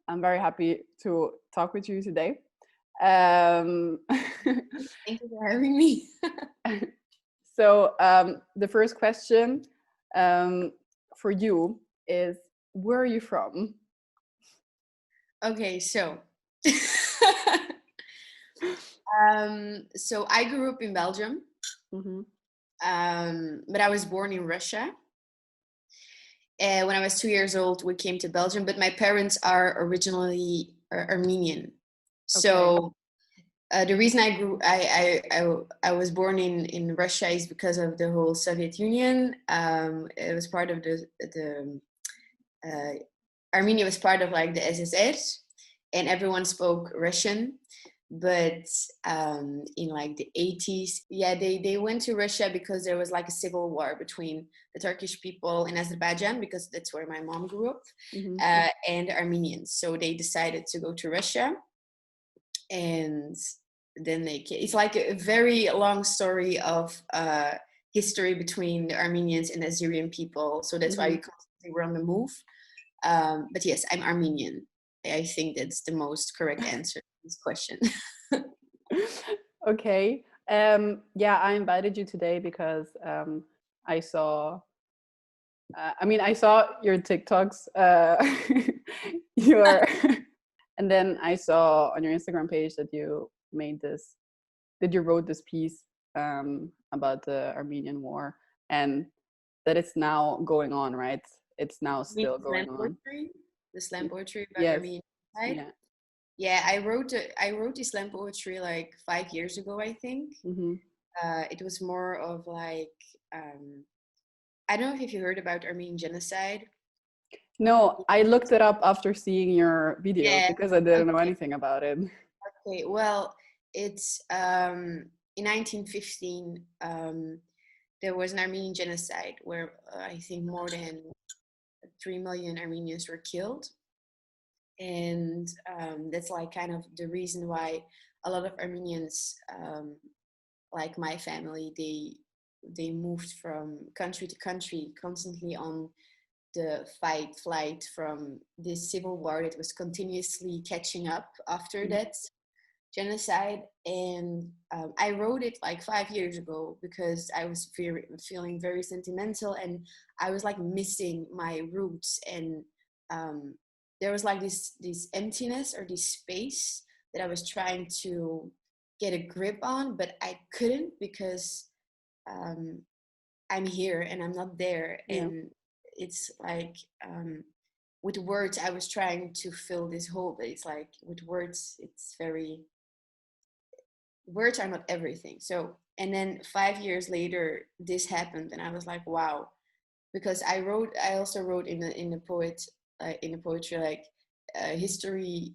I'm very happy to talk with you today. Um, Thank you for having me. so the first question for you is, where are you from? Okay, so so I grew up in Belgium, Mm-hmm. but I was born in Russia. When I was 2 years old, we came to Belgium, but my parents are originally Armenian. Okay. So the reason I was born in Russia is because of the whole Soviet Union. It was part of the uh, Armenia was part of like the SSR, and everyone spoke Russian. But in like the 80s, yeah, they went to Russia because there was like a civil war between the Turkish people in Azerbaijan, because that's where my mom grew up, Mm-hmm. and the Armenians. So they decided to go to Russia, and then it's like a very long story of history between the Armenians and Azerian people. So that's why Mm-hmm. we constantly were on the move. But yes, I'm Armenian. I think that's the most correct answer to this question. Okay. Yeah, I invited you today because I saw. I saw your TikToks, your, and then I saw on your Instagram page that you wrote this piece about the Armenian War, and that it's now going on, right? It's now You mean still slam going on. poetry? The slam poetry about Yes. Armenian genocide? Yeah. Yeah, I wrote this slam poetry like 5 years ago, I think. Hmm. It was more of like I don't know if you heard about Armenian genocide. No, I looked it up after seeing your video Yeah. because I didn't know Okay. anything about it. Okay. Well, it's in 1915. There was an Armenian genocide where I think more than 3 million Armenians were killed, and that's like kind of the reason why a lot of Armenians, like my family, they moved from country to country, constantly on the flight from this civil war that was continuously catching up after Mhm. that genocide. And I wrote it like 5 years ago because I was feeling very sentimental, and I was like missing my roots. And um, there was like this emptiness or this space that I was trying to get a grip on, but I couldn't because um, I'm here and I'm not there. Yeah. And it's like with words I was trying to fill this hole, but it's like with words it's very, words are not everything. So, and then 5 years later this happened, and I was like, wow. Because I also wrote in the poetry, like history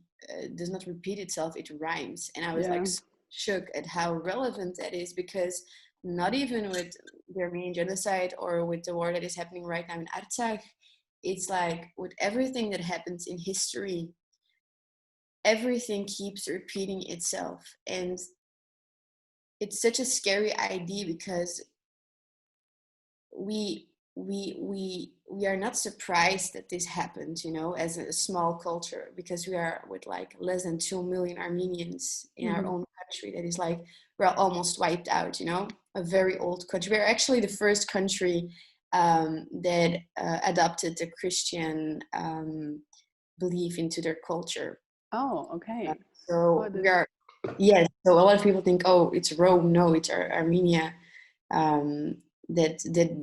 does not repeat itself, it rhymes. And I was like Yeah. so shook at how relevant that is, because not even with the Armenian genocide or with the war that is happening right now in Artsakh, it's like with everything that happens in history, everything keeps repeating itself. And it's such a scary idea, because we we are not surprised that this happened, as a small culture, because we are with like less than 2 million Armenians in our Hmm. own country that is like, we're almost wiped out, a very old country. We're actually the first country that adopted the Christian belief into their culture. Oh, okay. Oh, So we this. are, yes. So a lot of people think, oh, it's Rome. No, it's Armenia um, that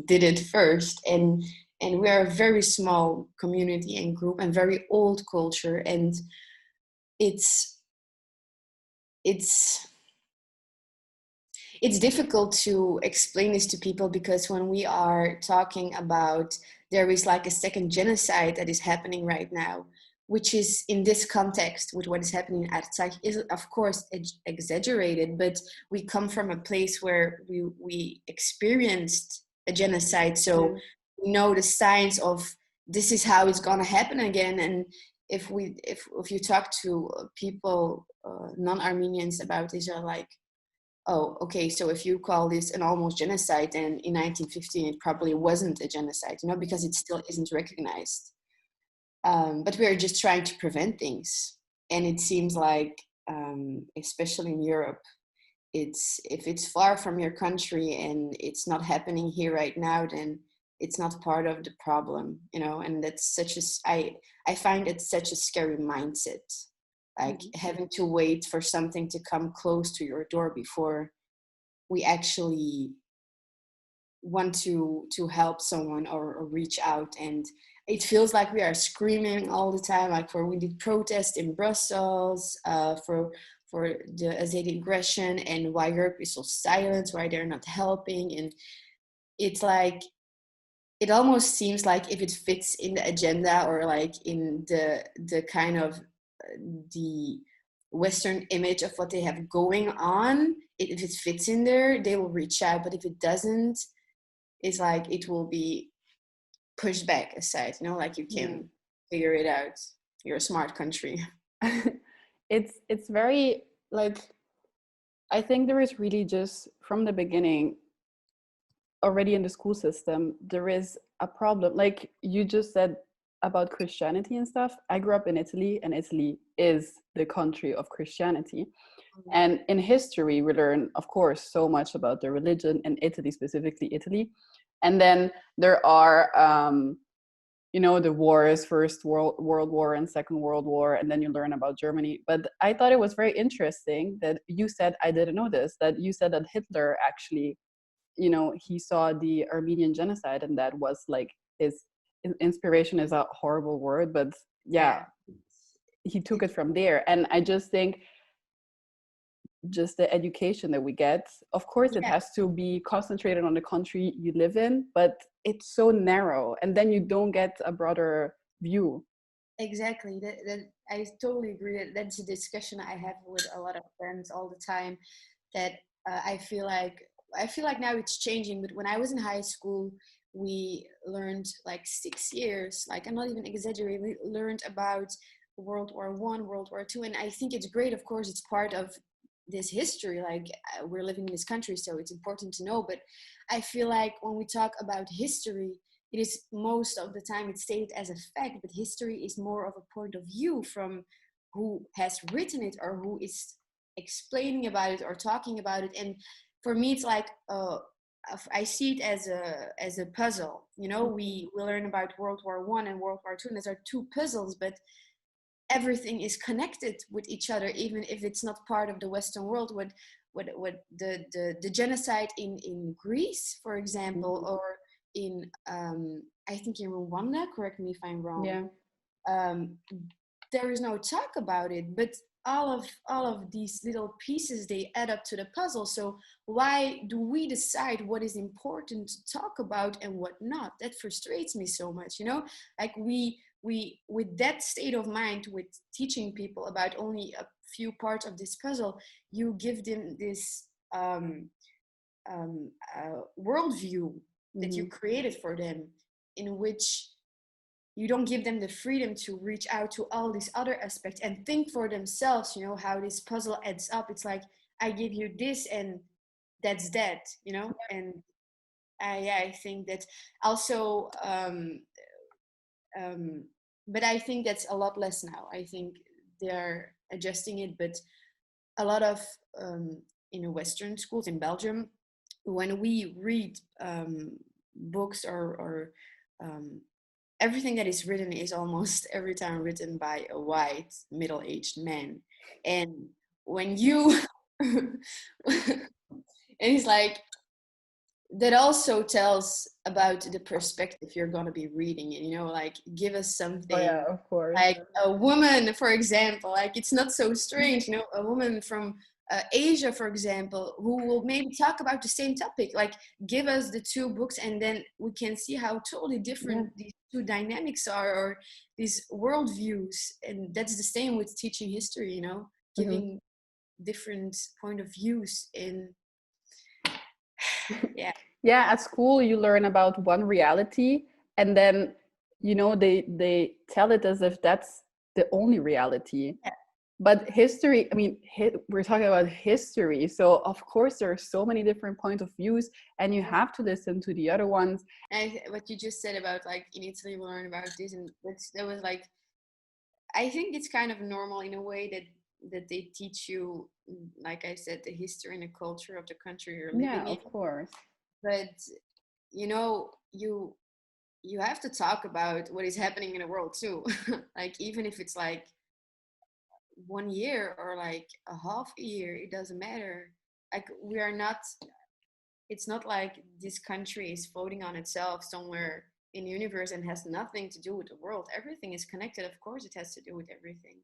did it first, and we are a very small community and group and very old culture, and it's it's it's difficult to explain this to people, because when we are talking about, there is like a second genocide that is happening right now, which is in this context with what is happening in Artsakh, is of course exaggerated, but we come from a place where we experienced a genocide, so Yeah. we know the signs of this is how it's going to happen again. And if you talk to people, non-Armenians, about this, are like, oh, okay, so if you call this an almost genocide, then in 1915 it probably wasn't a genocide, because it still isn't recognized. But we are just trying to prevent things. And it seems like, especially in Europe, if it's far from your country and it's not happening here right now, then it's not part of the problem, you know. And that's I find it such a scary mindset, like having to wait for something to come close to your door before we actually want to help someone or reach out. And it feels like we are screaming all the time, like we did protest in Brussels for the Azeri aggression and why Europe is so silent, why they're not helping. And it's like, it almost seems like if it fits in the agenda or like in the kind of the Western image of what they have going on, if it fits in there, they will reach out. But if it doesn't, it's like it will be pushed back aside, you know, like you can figure it out. You're a smart country. It's very, like, I think there is really just from the beginning, already in the school system, there is a problem. Like you just said about Christianity and stuff. I grew up in Italy, and Italy is the country of Christianity. And in history, we learn, of course, so much about the religion in Italy, specifically Italy. And then there are, you know, the wars, First World War and Second World War, and then you learn about Germany. But I thought it was very interesting that you said, I didn't know this, that you said that Hitler actually, you know, he saw the Armenian genocide, and that was like his inspiration is a horrible word, but yeah, he took it from there. And I just think just the education that we get, of course it has to be concentrated on the country you live in, but it's so narrow, and then you don't get a broader view. Exactly. That I totally agree. That's a discussion I have with a lot of friends all the time. That I feel like now it's changing. But when I was in high school, we learned like 6 years. Like I'm not even exaggerating. We learned about World War I, World War II, and I think it's great. Of course, it's part of this history. Like we're living in this country, so it's important to know. But I feel like when we talk about history, it is most of the time it's stated as a fact, but history is more of a point of view from who has written it or who is explaining about it or talking about it. And for me, it's like I see it as a puzzle. You know, we learn about World War I and World War II, and those are two puzzles, but everything is connected with each other, even if it's not part of the Western world. What the genocide in Greece, for example, or in I think in Rwanda, correct me if I'm wrong, there is no talk about it, but all of these little pieces, they add up to the puzzle. So why do we decide what is important to talk about and what not? That frustrates me so much, you know. Like we with that state of mind, with teaching people about only a few parts of this puzzle, you give them this worldview that you created for them, in which you don't give them the freedom to reach out to all these other aspects and think for themselves, you know, how this puzzle adds up. It's like, I give you this and that's that, you know. And I think that also but I think that's a lot less now. I think they're adjusting it, but a lot of in Western schools in Belgium, when we read books or everything that is written is almost every time written by a white middle-aged man. And when you and it's like, that also tells about the perspective you're going to be reading. And, you know, like, give us something Of course. like a woman, for example. Like, it's not so strange, you know, a woman from Asia, for example, who will maybe talk about the same topic. Like, give us the two books and then we can see how totally different these two dynamics are, or these worldviews. And that's the same with teaching history, you know, giving different point of views in at school you learn about one reality, and then, you know, they tell it as if that's the only reality. But history, I mean, we're talking about history. So of course there are so many different points of views and you have to listen to the other ones. And what you just said about like in Italy we learn about this, and that was like, I think it's kind of normal in a way that they teach you, like I said, the history and the culture of the country you're Yeah, living in. of course. But you know, you have to talk about what is happening in the world too. Like even if it's like 1 year or like a half a year, it doesn't matter. Like we are not, it's not like this country is floating on itself somewhere in the universe and has nothing to do with the world. Everything is connected. Of course it has to do with everything.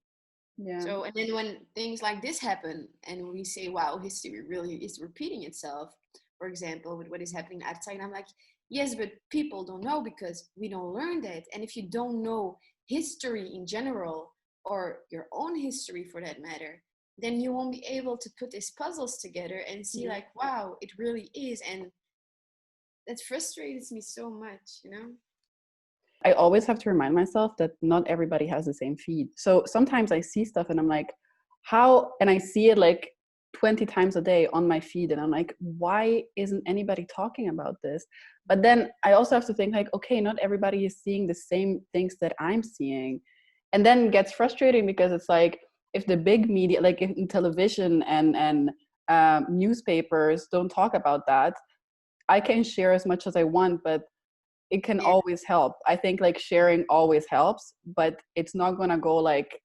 Yeah. So, and then when things like this happen and we say, wow, history really is repeating itself, for example, with what is happening outside, I'm like, yes, but people don't know because we don't learn that. And if you don't know history in general, or your own history for that matter, then you won't be able to put these puzzles together and see like, wow, it really is. And that frustrates me so much, you know? I always have to remind myself that not everybody has the same feed. So sometimes I see stuff and I'm like, how, and I see it like 20 times a day on my feed. And I'm like, why isn't anybody talking about this? But then I also have to think like, okay, not everybody is seeing the same things that I'm seeing. And then it gets frustrating because it's like, if the big media, like in television and newspapers don't talk about that, I can share as much as I want, but it can Yeah. always help. I think like sharing always helps, but it's not gonna go like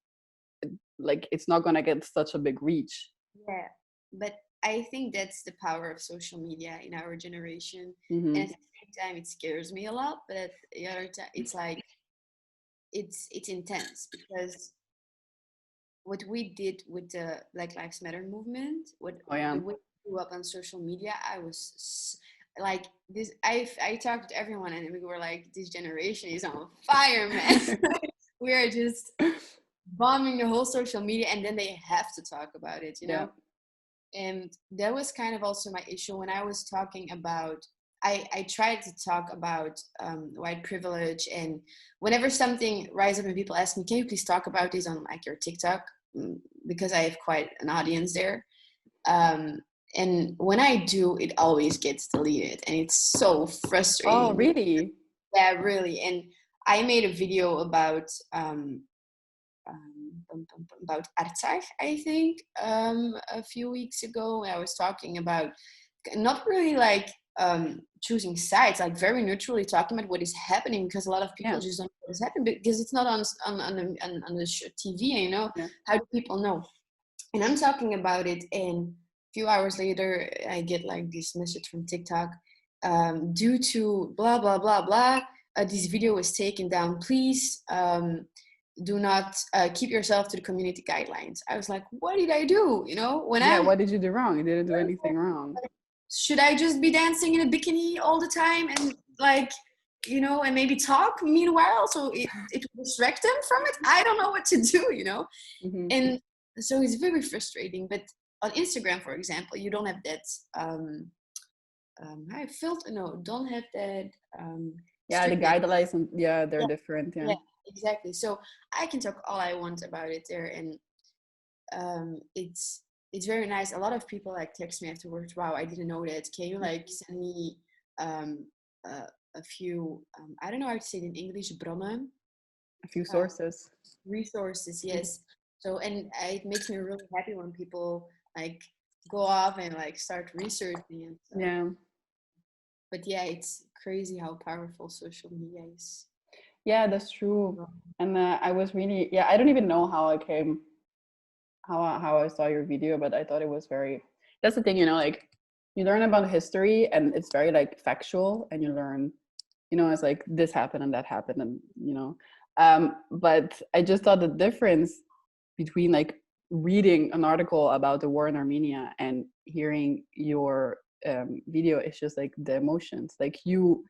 it's not gonna get such a big reach. Yeah, but I think that's the power of social media in our generation. And Mm-hmm. at the same time, it scares me a lot. But at the other time, it's like it's intense because what we did with the Black Lives Matter movement, what Oh yeah. the way we grew up on social media, I was like this. I talked to everyone, and we were like, this generation is on fire, man. We are just bombing the whole social media, and then they have to talk about it, you Yeah. know. And that was kind of also my issue when I was talking about, I tried to talk about white privilege, and whenever something rises up and people ask me, can you please talk about this on like your TikTok, because I have quite an audience there, and when I do, it always gets deleted and it's so Oh frustrating. really? Yeah, really. And I made a video about Artsakh, I think, a few weeks ago. I was talking about not really like choosing sides, like very neutrally talking about what is happening, because a lot of people Yeah. just don't know what is happening because it's not on the TV, you know. Yeah. How do people know? And I'm talking about it, and a few hours later, I get like this message from TikTok, due to blah blah blah blah. This video was taken down. Please do not keep yourself to the community guidelines. I was like, what did I do? You know, when Yeah. I'm, What did you do wrong? You didn't do anything wrong. should I just be dancing in a bikini all the time and like, you know, and maybe talk meanwhile so it will distract them from it? I don't know what to do, you know. Mm-hmm. And so it's very frustrating. But on Instagram, for example, you don't have that I felt no, don't have that Yeah. The strictness. guidelines, and yeah, they're Yeah, different. Yeah. yeah, exactly. So I can talk all I want about it there, and it's very nice. A lot of people like text me afterwards. Wow, I didn't know that. Can you like send me um, uh, a few? I don't know how to say it in English. Bronnen, A few uh, sources. resources. Mm-hmm. Yes. So and it makes me really happy when people like go off and like start researching and stuff. Yeah. But yeah, it's crazy how powerful social media is. Yeah, that's true. And I was really, yeah, I don't even know how I came, how I saw your video, but I thought it was very, that's the thing, you know, like you learn about history and it's very like factual, and you learn, you know, it's like this happened and that happened, and you know, but I just thought the difference between like reading an article about the war in Armenia and hearing your video is just like the emotions, like you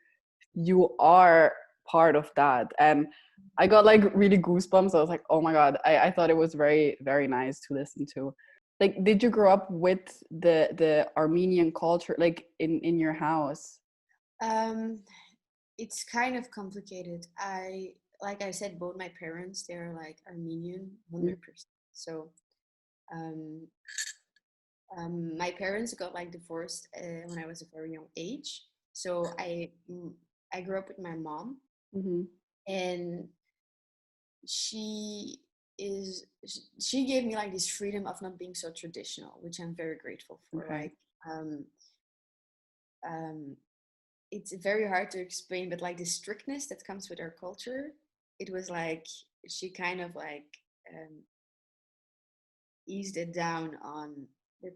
are part of that. And I got like really goosebumps. I was like, oh my god, I thought it was very very nice to listen to. Like, did you grow up with the Armenian culture like in your house? Um, it's kind of complicated. Like I said, both my parents, they're like Armenian, 100%. So um, my parents got like divorced when I was a very young age. So I grew up with my mom, Mm-hmm. and she she gave me like this freedom of not being so traditional, which I'm very grateful for. Okay. Like um, um, it's very hard to explain, but like the strictness that comes with our culture, it was like she kind of like um, eased it down on the,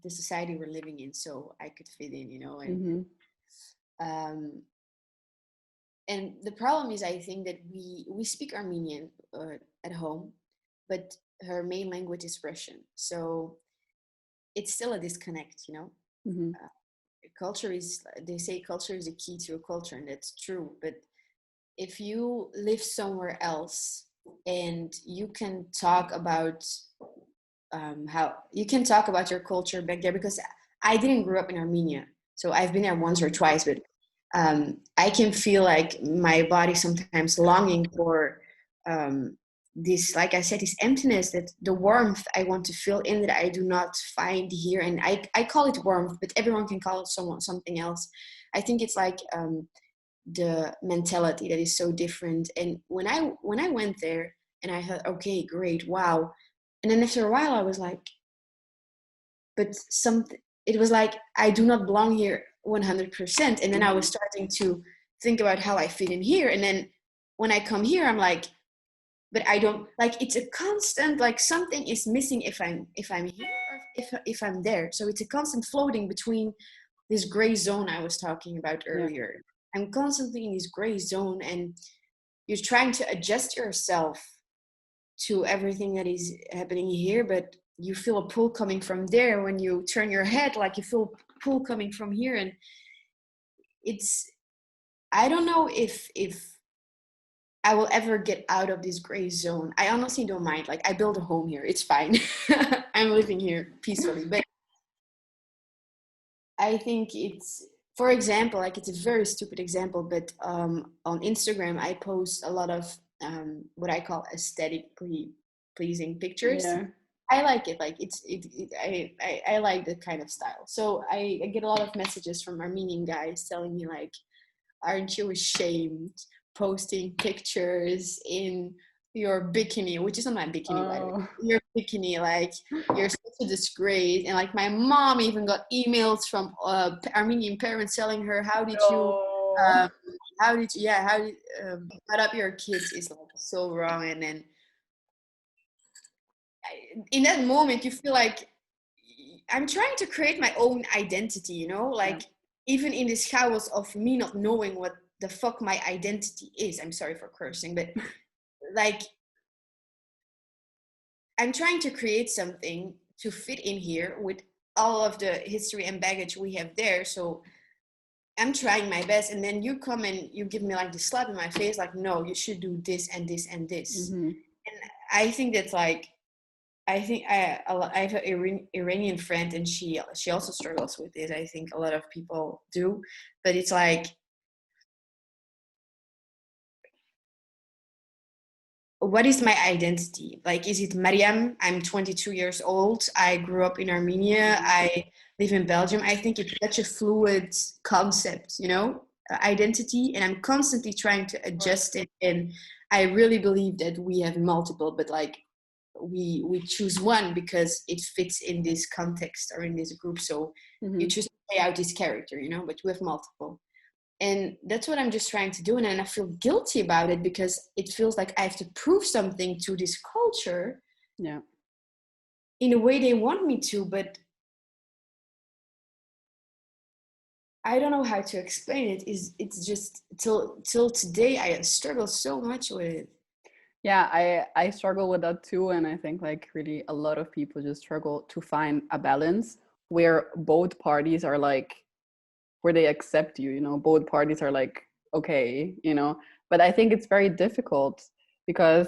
the society we're living in, so I could fit in, you know. Mm-hmm. Um, and the problem is, I think that we speak Armenian at home, but her main language is Russian, so it's still a disconnect, you know. Mm-hmm. Culture is, they say culture is a key to a culture, and that's true, but if you live somewhere else and you can talk about how you can talk about your culture back there, because I didn't grow up in Armenia, so I've been there once or twice, but I can feel like my body sometimes longing for this, like I said, this emptiness, that the warmth I want to feel in that I do not find here. And I call it warmth, but everyone can call it something else. I think it's like the mentality that is so different. And when I went there and I heard, okay, great, wow, and then after a while I was like, but something, it was like I do not belong here 100%. And then I was starting to think about how I fit in here, and then when I come here I'm like, but I don't, like, it's a constant, like something is missing if I'm here or if I'm there. So it's a constant floating between this gray zone I was talking about Yeah. earlier. I'm constantly in this gray zone, and you're trying to adjust yourself to everything that is happening here, but you feel a pull coming from there. When you turn your head, like you feel a pull coming from here. And it's, I don't know if I will ever get out of this gray zone. I honestly don't mind. Like, I built a home here, it's fine. I'm living here peacefully. But I think it's, for example, like, it's a very stupid example, but on Instagram I post a lot of what I call aesthetically pleasing pictures. Yeah. I like it. Like, I like that kind of style. So I get a lot of messages from Armenian guys telling me like, aren't you ashamed posting pictures in your bikini, which is not my bikini, by the way. Oh. Your bikini, like, you're such a disgrace. And like, my mom even got emails from Armenian parents telling her, No. um, how did brought up your kids is like so wrong. And then in that moment you feel like I'm trying to create my own identity, you know, Yeah. like, even in this chaos of me not knowing what the fuck my identity is. I'm sorry for cursing, but like, I'm trying to create something to fit in here with all of the history and baggage we have there. So I'm trying my best, and then you come and you give me like the slap in my face, like, no, you should do this and this and this. Mm-hmm. And I think that's like, I think I have an Iranian friend, and she also struggles with this. I think a lot of people do, but it's like, what is my identity? Like, is it Mariam? I'm 22 years old. I grew up in Armenia. I live in Belgium. I think it's such a fluid concept, you know, identity, and I'm constantly trying to adjust it. And I really believe that we have multiple, but like, we choose one because it fits in this context or in this group. So you Mm-hmm. choose to play out this character, you know, but we have multiple. And that's what I'm just trying to do. And I feel guilty about it because it feels like I have to prove something to this culture Yeah. in a way they want me to, but I don't know how to explain it. It's just till today I struggle so much with it. Yeah, I struggle with that too, and I think like really a lot of people just struggle to find a balance where both parties are like, where they accept you, you know, both parties are like, okay, you know. But I think it's very difficult because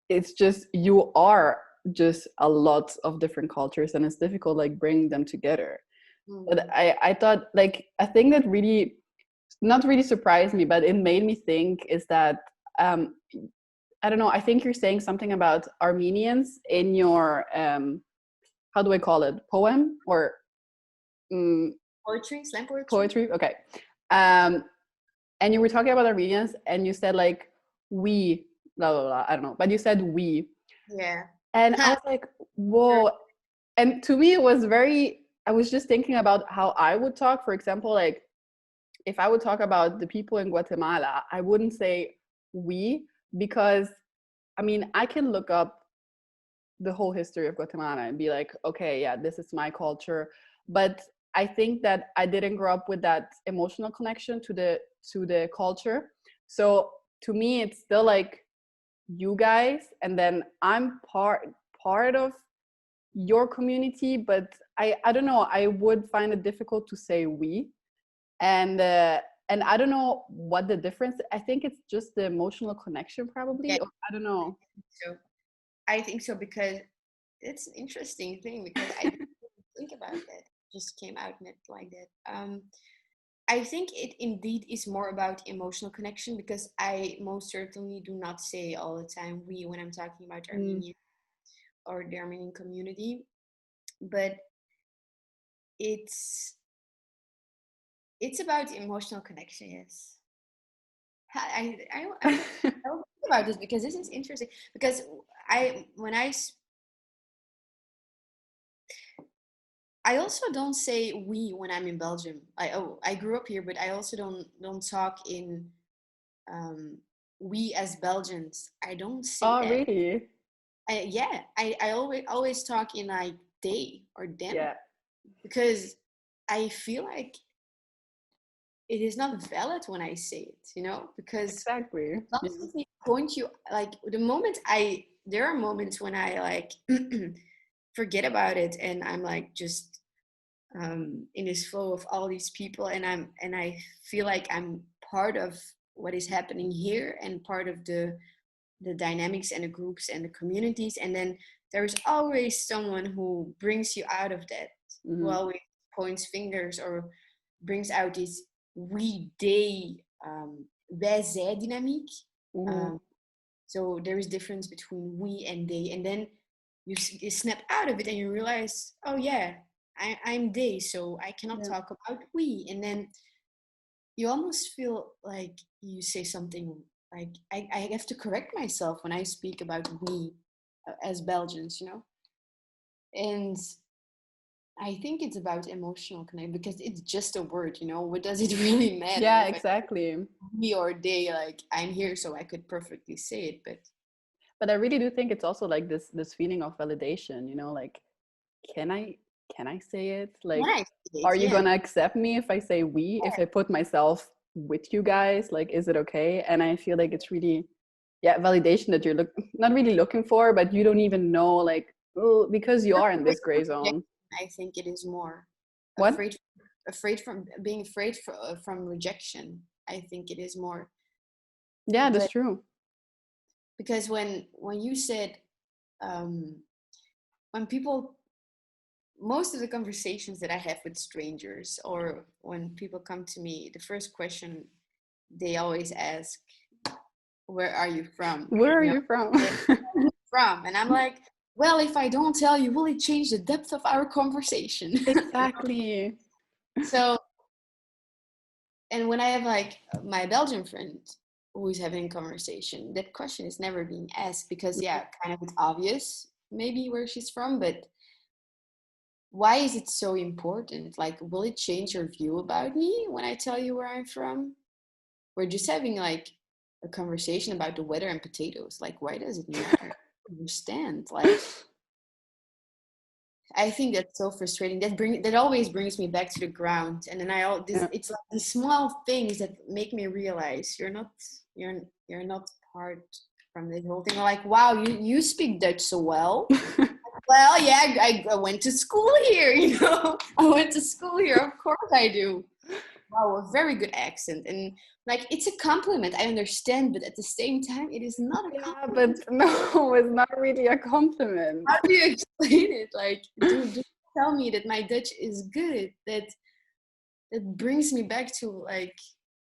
it's just, you are just a lot of different cultures, and it's difficult like bringing them together. But I thought like a thing that really not really surprised me, but it made me think is that I don't know, I think you're saying something about Armenians in your, how do I call it? Poem or Poetry, slam poetry. poetry? Okay. And you were talking about Armenians and you said like, we, blah, blah, blah. I don't know, but you said we. Yeah. And I was like, whoa. And to me, it was I was just thinking about how I would talk. For example, like if I would talk about the people in Guatemala, I wouldn't say we, because I mean, I can look up the whole history of Guatemala and be like, okay, yeah, this is my culture. But I think that I didn't grow up with that emotional connection to the culture. So to me, it's still like you guys, and then I'm part of your community, but I don't know, I would find it difficult to say we. And I don't know what the difference, I think it's just the emotional connection probably, Yeah. or I don't know. So I think so, because it's an interesting thing, because I didn't think about that. Just came out in it like that. I think it indeed is more about emotional connection, because I most certainly do not say all the time we when I'm talking about Armenia or the Armenian community, but it's about emotional connection. Yes, I will think about this, because this is interesting. Because I also don't say we when I'm in Belgium. I grew up here, but I also don't talk in we as Belgians. I don't say Oh, that. really? I always talk in like they or them, Yeah, because I feel like it is not valid when I say it, because exactly. Yeah. constantly point you, like there are moments when I like forget about it, and I'm like just in this flow of all these people, and I feel like I'm part of what is happening here, and part of the dynamics and the groups and the communities. And then there's always someone who brings you out of that, who Mm-hmm. always points fingers or brings out this we they wij zij dynamiek. Mm-hmm. So there is difference between we and they, and then you snap out of it and you realize, oh yeah, I'm they, so I cannot Yeah. talk about we. And then you almost feel like you say something like, I have to correct myself when I speak about we as Belgians, And I think it's about emotional connection, because it's just a word, what does it really matter Yeah, if I exactly. we or they? Like, I'm here, so I could perfectly say it, But I really do think it's also like this feeling of validation, like, can I say it? when Like, I say it, are you yeah. gonna accept me if I say we, if I put myself with you guys? Like, is it okay? And I feel like it's really, yeah, validation that you're not really looking for, but you don't even know, like, oh, because you Not are in afraid this of gray zone. rejection, I think it is more What? afraid from being afraid from rejection. I think it is more, Yeah, that's but true. because when you said um, when people, most of the conversations that I have with strangers, or when people come to me, the first question they always ask, where are you from? Where are you from? Where are you from? And I'm like, well, if I don't tell you, will it change the depth of our conversation? Exactly. So, and when I have like my Belgian friend who's having a conversation, that question is never being asked, because yeah, kind of it's obvious maybe where she's from, but why is it so important? Like, will it change your view about me when I tell you where I'm from? We're just having like a conversation about the weather and potatoes. Like, why does it matter? I don't understand. Like, I think that's so frustrating. That always brings me back to the ground. And then Yeah. it's like these small things that make me realize you're not part from this whole thing. Like, wow, you speak Dutch so well. Well, yeah, I went to school here, I went to school here. Of course I do. Wow, a very good accent. And like, it's a compliment. I understand, but at the same time, it is not a Yeah, compliment. but no, it's not really a compliment. How do you explain it? Like, do tell me that my Dutch is good. That brings me back to like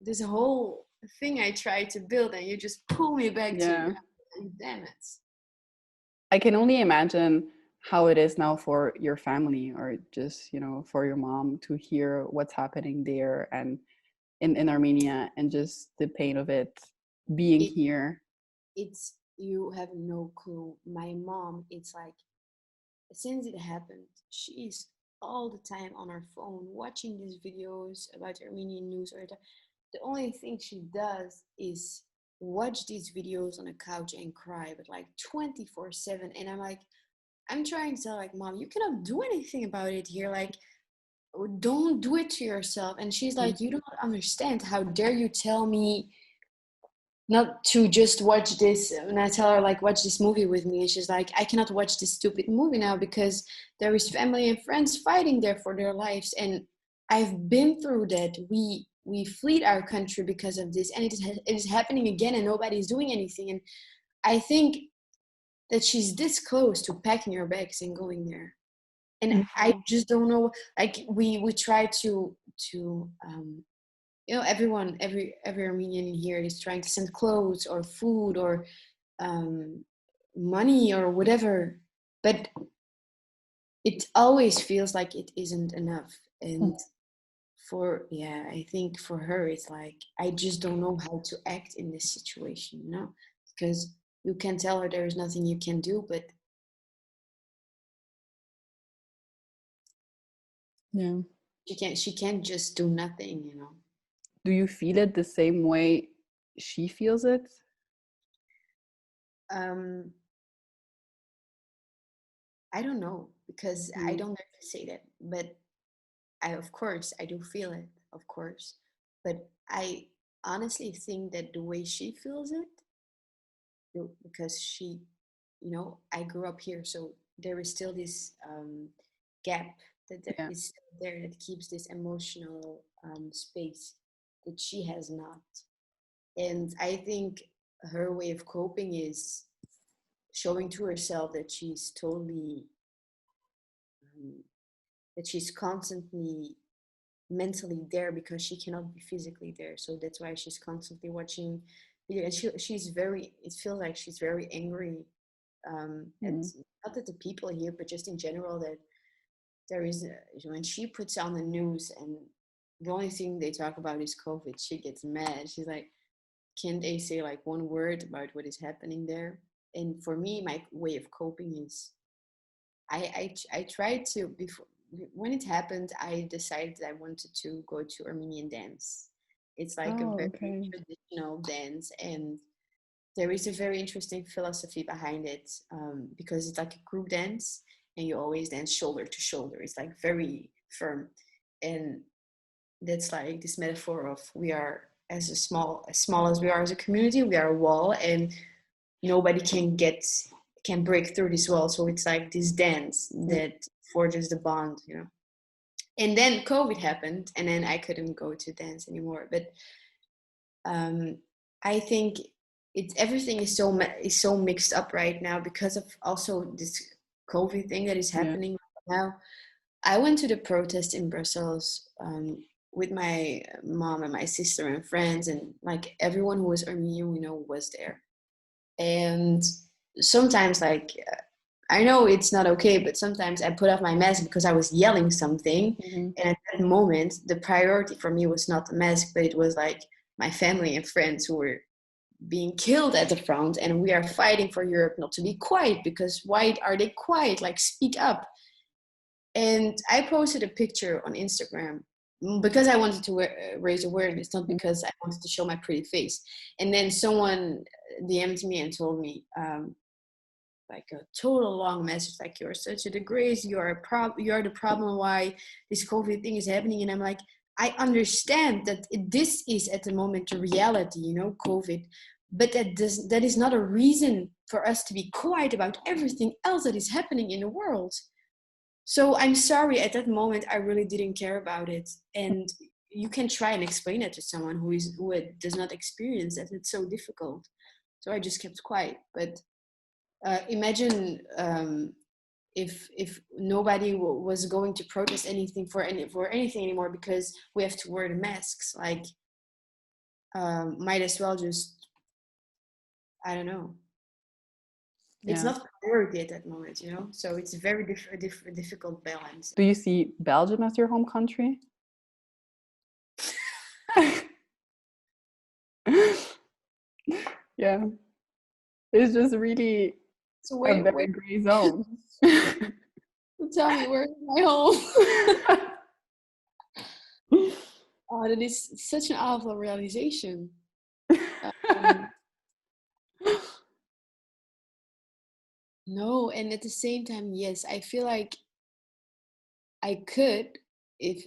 this whole thing I tried to build, and you just pull me back to Yeah. damn it. I can only imagine how it is now for your family, or just, you know, for your mom, to hear what's happening there and in Armenia, and just the pain of it being It, here. it's, you have no clue. My mom, it's like, since it happened, she's all the time on her phone watching these videos about Armenian news. Or the only thing she does is watch these videos on a couch and cry, but like 24/7. And I'm like, I'm trying to tell, like, Mom, you cannot do anything about it here. Like, don't do it to yourself. And she's Mm. like, you don't understand. How dare you tell me not to just watch this? And I tell her, like, watch this movie with me, and she's like, I cannot watch this stupid movie now because there is family and friends fighting there for their lives. And I've been through that. We fled our country because of this, and it is happening again, and nobody's doing anything. And I think that she's this close to packing her bags and going there. And I Mhm. just don't know. Like, we try to you know, every Armenian here is trying to send clothes or food or um, money or whatever, but it always feels like it isn't enough. And for, yeah, I think for her it's like, I just don't know how to act in this situation, you know, because you can tell her there is nothing you can do, but Yeah. she can't just do nothing, you know. Do you feel it the same way she feels it? um I don't know, because I Mm. don't dare to say that, but I, of course, I do feel it, of course. But I honestly think that the way she feels it, because she, you know, I grew up here, so there is still this gap that there Yeah. is still there, that keeps this emotional space that she has not. And I think her way of coping is showing to herself that she's totally, um, that she's constantly mentally there because she cannot be physically there. So that's why she's constantly watching video. And she's very, it feels like she's very angry at, Mm. not at the people here, but just in general, that there is when she puts on the news and the only thing they talk about is COVID, she gets mad. She's like, can they say like one word about what is happening there? And for me, my way of coping is I tried to, before, when it happened, I decided I wanted to go to Armenian dance. It's like a Oh, very okay. traditional dance, and there is a very interesting philosophy behind it, because it's like a group dance, and you always dance shoulder to shoulder. It's like very firm, and that's like this metaphor of, we are as small as we are as a community, we are a wall, and nobody can break through this wall. So it's like this dance Mm. that forges the bond, you know. And then COVID happened, and then I couldn't go to dance anymore. But um, I think it's, everything is so mixed up right now because of also this COVID thing that is Yeah. happening right now. I went to the protest in Brussels with my mom and my sister and friends, and like everyone who was Armenian, we know, was there. And sometimes, like, I know it's not okay, but sometimes I put off my mask because I was yelling something. Mhm. And at that moment, the priority for me was not the mask, but it was like my family and friends who were being killed at the front. And we are fighting for Europe not to be quiet, because why are they quiet? Like, speak up. And I posted a picture on Instagram because I wanted to raise awareness, not Mm. because I wanted to show my pretty face. And then someone DM'd me and told me, like a total long message, like, you're such a disgrace, you're the problem why this COVID thing is happening. And I'm like, I understand that this is at the moment the reality, you know, COVID, but that is not a reason for us to be quiet about everything else that is happening in the world. So I'm sorry, at that moment I really didn't care about it. And you can try and explain it to someone who does not experience that. It's so difficult. So I just kept quiet. But imagine if nobody was going to protest anything for anything anymore because we have to wear the masks. Like, might as well just, I don't know. it's Yeah. not priority at that moment, you know. So it's a very difficult balance. Do you see Belgium as your home country? Yeah. It's just really So a wait, very gray zone. tell me, where's my home? Oh, that is such an awful realization. Um, no, and at the same time, yes, I feel like I could, if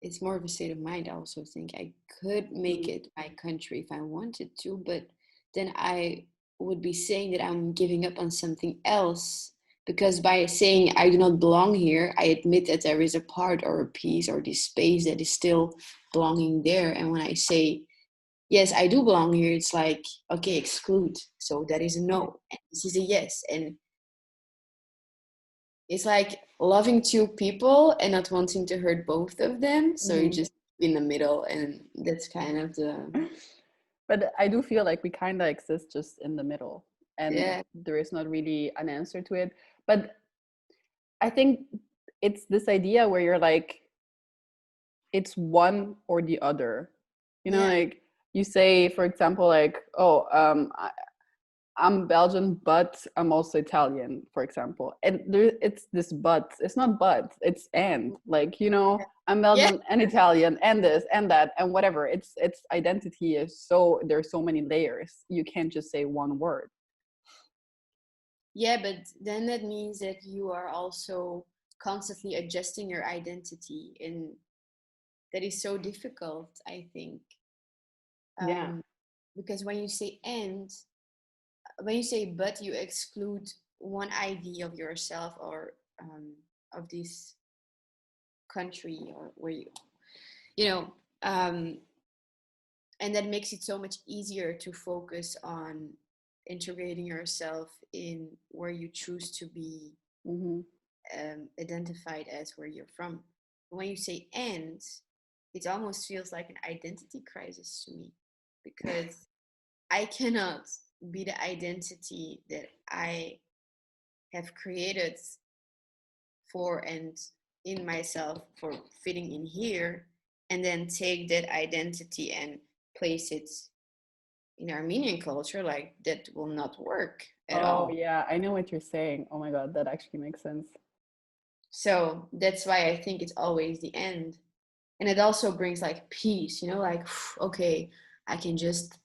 it's more of a state of mind, I also think I could make Mm. it my country if I wanted to, but then I would be saying that I'm giving up on something else, because by saying I do not belong here, I admit that there is a part or a piece or this space that is still belonging there. And when I say yes, I do belong here, it's like, okay, exclude. So that is a no, and this is a yes. And it's like loving two people and not wanting to hurt both of them. So you Mhm. just in the middle, and that's kind of the But I do feel like we kind of exist just in the middle, and yeah, there is not really an answer to it. But I think it's this idea where you're like, it's one or the other. You know, yeah, like you say, for example, like, oh, I'm Belgian, but I'm also Italian, for example. And there, it's this but. It's not but. It's and. Like, you know, I'm yeah, Belgian and Italian and this and that and whatever. It's identity is so there's so many layers. You can't just say one word. yeah. But then that means that you are also constantly adjusting your identity, and that is so difficult, I think. Yeah. um, because when you say and, when you say but, you exclude one idea of yourself, or of this country, or where you know um, and that makes it so much easier to focus on integrating yourself in where you choose to be Hmm. identified as, where you're from. When you say and, it almost feels like an identity crisis to me, because I cannot be the identity that I have created for and in myself for fitting in here, and then take that identity and place it in Armenian culture. Like, that will not work at Oh all. yeah, I know what you're saying. Oh my God, that actually makes sense. So that's why I think it's always the end. And it also brings like peace, you know, like, okay, I can just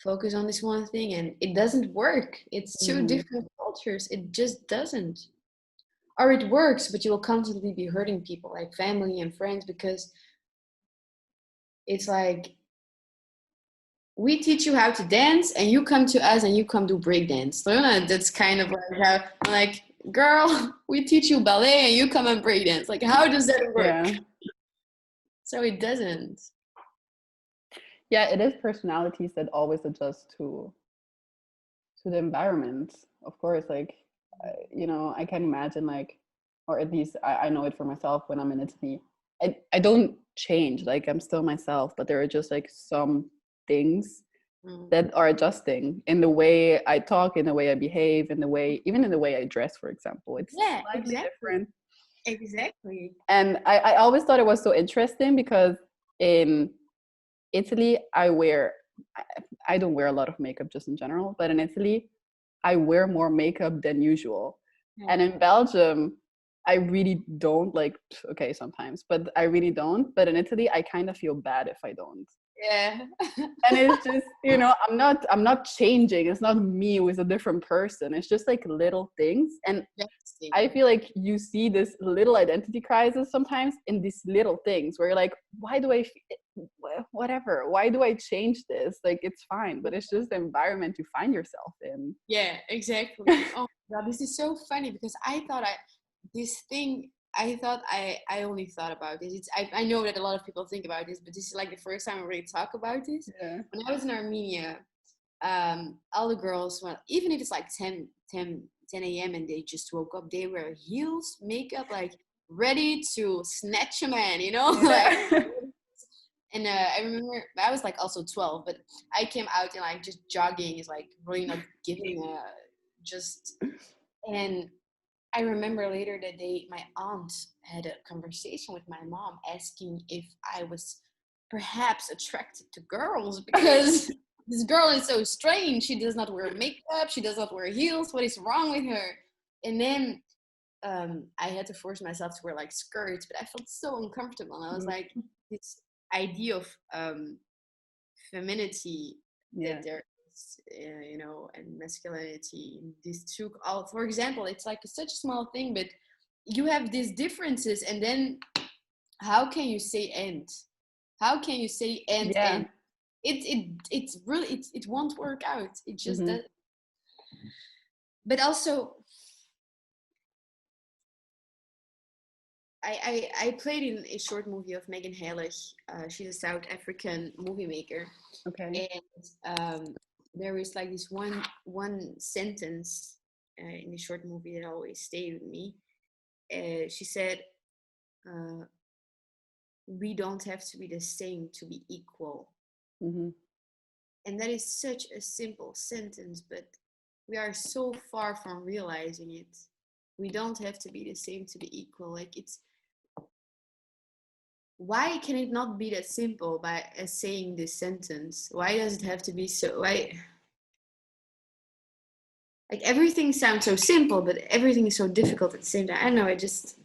focus on this one thing, and it doesn't work. It's two Hmm. different cultures. It just doesn't. Or it works, but you will constantly be hurting people, like family and friends, because it's like, we teach you how to dance and you come to us and you come do break dance. So, that's kind of like how, I'm like, girl, we teach you ballet and you come and break dance. Like, how does that work? Yeah. So it doesn't. Yeah, it is personalities that always adjust to the environment. Of course, like you know, I can imagine like, or at least I know it for myself when I'm in Italy. I don't change, like I'm still myself, but there are just like some things Mm. that are adjusting in the way I talk, in the way I behave, in the way, even in the way I dress, for example. It's Yeah, slightly exactly. different. Exactly. And I always thought it was so interesting because in Italy, I, I don't wear a lot of makeup just in general, but in Italy, I wear more makeup than usual. Yeah. And in Belgium, I really don't like, okay, sometimes, but I really don't. But in Italy, I kind of feel bad if I don't. Yeah. And it's just, you know, I'm not changing. It's not me who is a different person. It's just like little things. And Interesting. I feel like you see this little identity crisis sometimes in these little things where you're like, why do whatever, why do I change this? Like, it's fine, but it's just the environment you find yourself in. Yeah, exactly. Oh my God, this is so funny, because this thing, I thought I only thought about this. I know that a lot of people think about this, but this is like the first time I really talk about this. Yeah. When I was in Armenia, all the girls, well, even if it's like 10 a.m. and they just woke up, they wear heels, makeup, like ready to snatch a man, you know? Like, Yeah. and I remember I was like also 12, but I came out and like just jogging is like really not giving just, and I remember later that day, my aunt had a conversation with my mom asking if I was perhaps attracted to girls because this girl is so strange. She does not wear makeup. She does not wear heels. What is wrong with her? And then I had to force myself to wear like skirts, but I felt so uncomfortable. And I was like, this idea of femininity that there is, you know, and masculinity. These two, all, for example, it's like such a small thing, but you have these differences, and then how can you say end? How can you say end? And it's really it won't work out. It just does. But also, I played in a short movie of Megan Heilig. She's a South African movie maker. Okay. And there is like this one sentence in the short movie that always stayed with me. She said, "We don't have to be the same to be equal." And that is such a simple sentence, but we are so far from realizing it. We don't have to be the same to be equal. Like, it's, why can it not be that simple by saying this sentence? Why does it have to be so? Why? Like, everything sounds so simple, but everything is so difficult at the same time. I don't know. I just.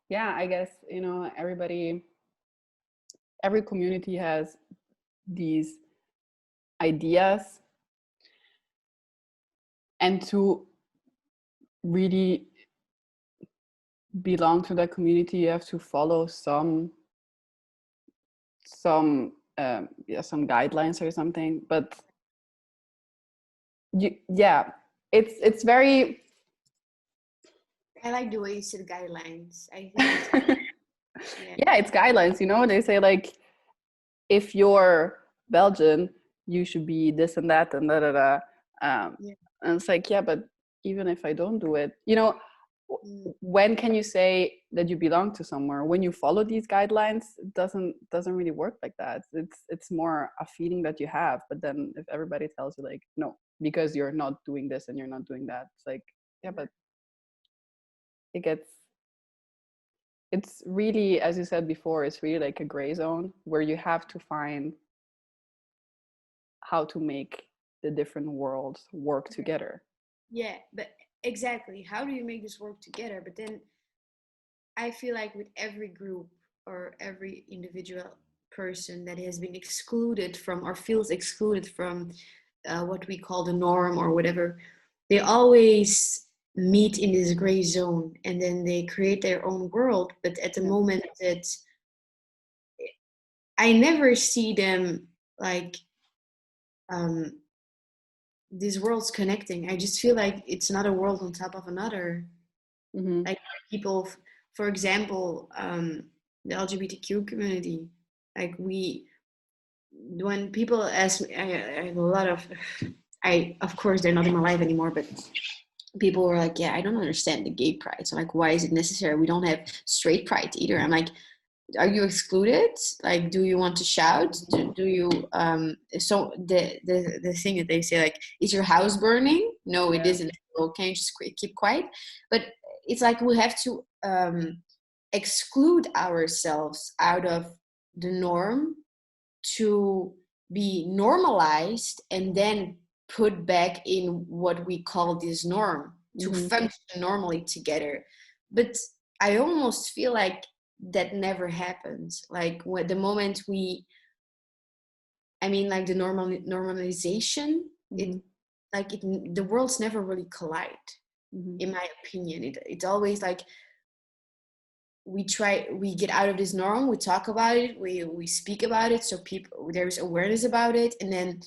Yeah, I guess, you know, every community has these ideas, and to really belong to that community, you have to follow some guidelines or something. But it's very. I like the way you said guidelines. I think. Yeah, it's guidelines. You know, they say like, if you're Belgian, you should be this and that and da da da. And it's like, yeah, but even if I don't do it, you know, when can you say that you belong to somewhere? When you follow these guidelines, it doesn't really work like that. It's more a feeling that you have. But then if everybody tells you like, no, because you're not doing this and you're not doing that, it's like, yeah, but it's really, as you said before, it's really like a gray zone where you have to find how to make the different worlds work together. Yeah, but exactly. How do you make this work together? But then I feel like with every group or every individual person that has been excluded from or feels excluded from what we call the norm or whatever, they always meet in this gray zone, and then they create their own world. But at the moment that I never see them like these worlds connecting. I just feel like it's another world on top of another. Like people, for example, the LGBTQ community, like when people ask me, I have a lot of, of course they're not in my life anymore, but people were like, yeah, I don't understand the gay pride. So like, why is it necessary? We don't have straight pride either. I'm like, are you excluded? Like, do you want to shout? Do you so the thing that they say, like, is your house burning? No, it isn't. Well, can you just keep quiet? But it's like we have to exclude ourselves out of the norm to be normalized and then put back in what we call this norm to function normally together. But I almost feel like that never happens. Like the moment like the normalization, the worlds never really collide. In my opinion, it's always like we get out of this norm, we talk about it, we speak about it, so people, there's awareness about it, and then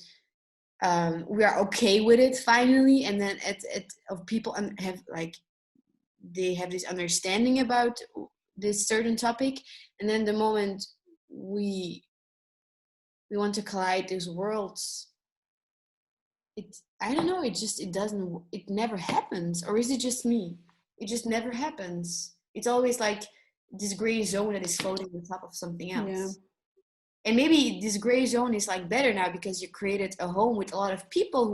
we are okay with it finally, and then of people have like they have this understanding about this certain topic, and then the moment we want to collide these worlds, I don't know, it never happens. Or is it just me? It just never happens. It's always like this gray zone that is floating on top of something else. And maybe this gray zone is like better now because you created a home with a lot of people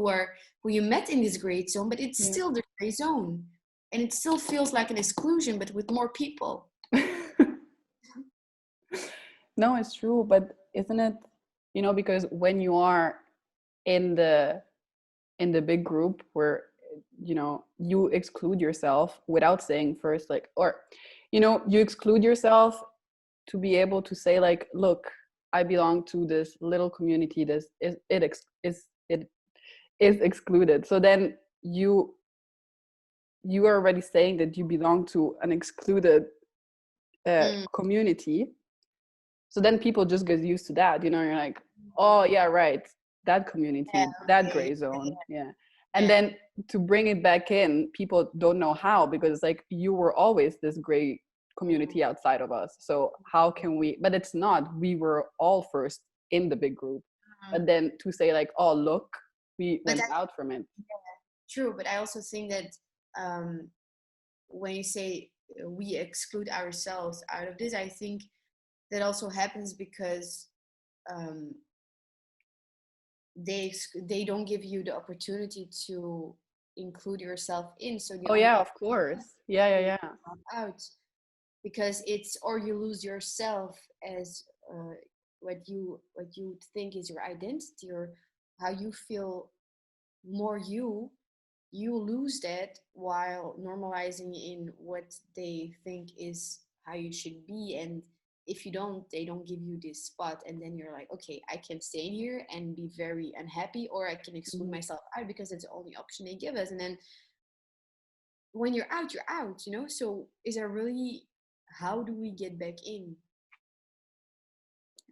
who you met in this gray zone, but it's still the gray zone. And it still feels like an exclusion, but with more people. No, it's true, but isn't it, because when you are in the big group where, you exclude yourself without saying first, like, or, you exclude yourself to be able to say, like, look, I belong to this little community. This it is excluded. So then you are already saying that you belong to an excluded community. So then people just get used to that. You're like, oh yeah, right, that community, that gray zone, and then to bring it back in, people don't know how, because it's like, you were always this gray community outside of us. So how can we? But it's not. We were all first in the big group, but then to say, like, oh look, we went out from it. True, but I also think that when you say we exclude ourselves out of this, I think that also happens because they don't give you the opportunity to include yourself in. So of course, yeah. Out, because it's, or you lose yourself as what you think is your identity, or how you feel more you lose that while normalizing in what they think is how you should be. And if you don't, they don't give you this spot, and then you're like, okay, I can stay in here and be very unhappy, or I can exclude myself out because it's the only option they give us. And then when you're out, so is there really, how do we get back in?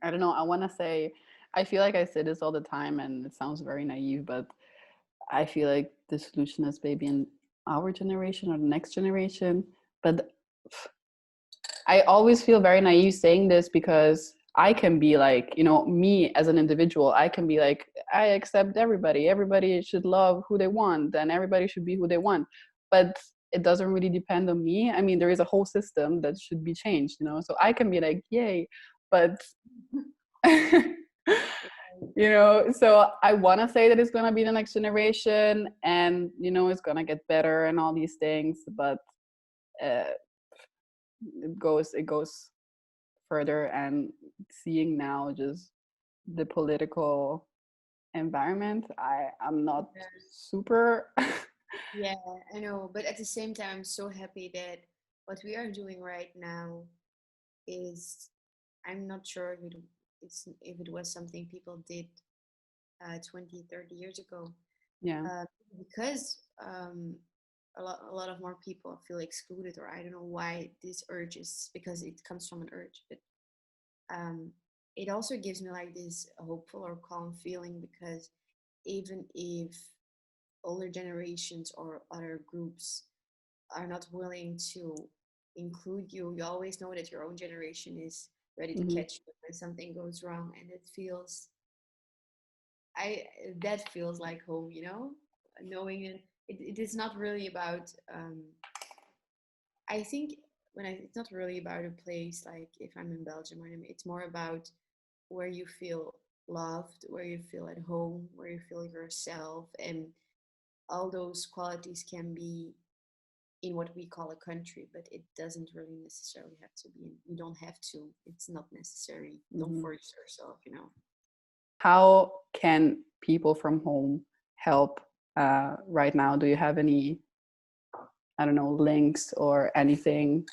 I don't know. I want to say, I feel like I say this all the time and it sounds very naive, but I feel like the solution is maybe in our generation or the next generation. But I always feel very naive saying this, because I can be like, me as an individual, I can be like, I accept everybody. Everybody should love who they want, and everybody should be who they want. But it doesn't really depend on me. I mean, there is a whole system that should be changed, So I can be like, yay, but so I want to say that it's going to be the next generation, and it's going to get better and all these things, but it goes further. And seeing now just the political environment, I'm not super Yeah, I know, but at the same time, I'm so happy that what we are doing right now is, I'm not sure if it was something people did 20, 30 years ago. Because a lot of more people feel excluded, or I don't know why this urge is, because it comes from an urge, but it also gives me like this hopeful or calm feeling, because even if older generations or other groups are not willing to include you, you always know that your own generation is ready to catch you when something goes wrong. And that feels like home, knowing it is not really about I think it's not really about a place, like if I'm in Belgium or it's more about where you feel loved, where you feel at home, where you feel yourself. And all those qualities can be in what we call a country, but it doesn't really necessarily have to be. You don't have to. It's not necessary. Don't force yourself, How can people from home help right now? Do you have any, I don't know, links or anything?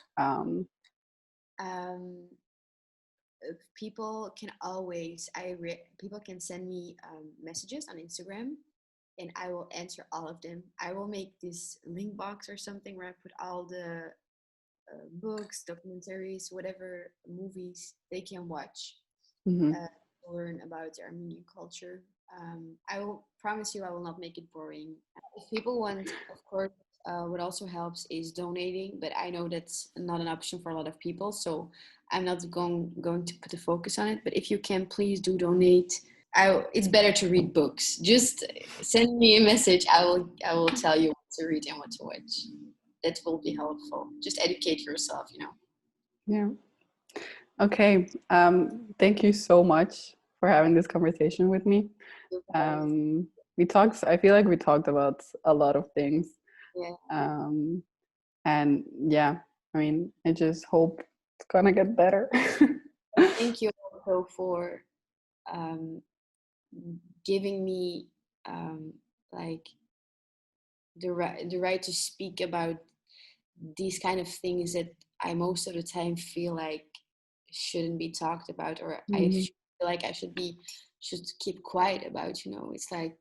People can always, people can send me messages on Instagram, and I will answer all of them. I will make this link box or something where I put all the books, documentaries, whatever movies they can watch to learn about the Armenian culture. I will promise you I will not make it boring. If people want, of course, what also helps is donating, but I know that's not an option for a lot of people, so I'm not going to put a focus on it. But if you can, please do donate. It's better to read books. Just send me a message. I will tell you what to read and what to watch. That will be helpful. Just educate yourself, Yeah. Okay. Thank you so much for having this conversation with me. We talked, I feel like we talked about a lot of things. Yeah. And yeah, I mean, I just hope it's gonna get better. Thank you also for giving me like the right to speak about these kind of things that I most of the time feel like shouldn't be talked about, or I Mhm. feel like I should keep quiet about. It's like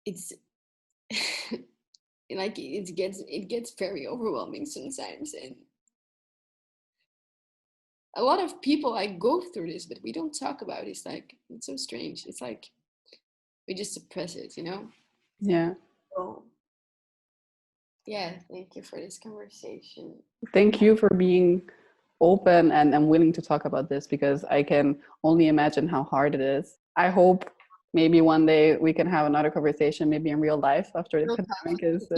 it's like it gets very overwhelming sometimes, and a lot of people like go through this, but we don't talk about it. It's so strange. It's like we just suppress it. Yeah. So yeah, thank you for this conversation. Thank you for being open and willing to talk about this, because I can only imagine how hard it is. I hope maybe one day we can have another conversation, maybe in real life after the Real pandemic is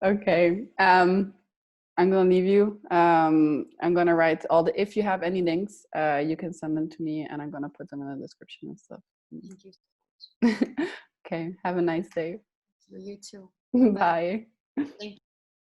okay. I'm gonna leave you. I'm gonna write all the. If you have any links, you can send them to me, and I'm gonna put them in the description and stuff. Thank you so much. Okay. Have a nice day. You too. Bye. Thank you.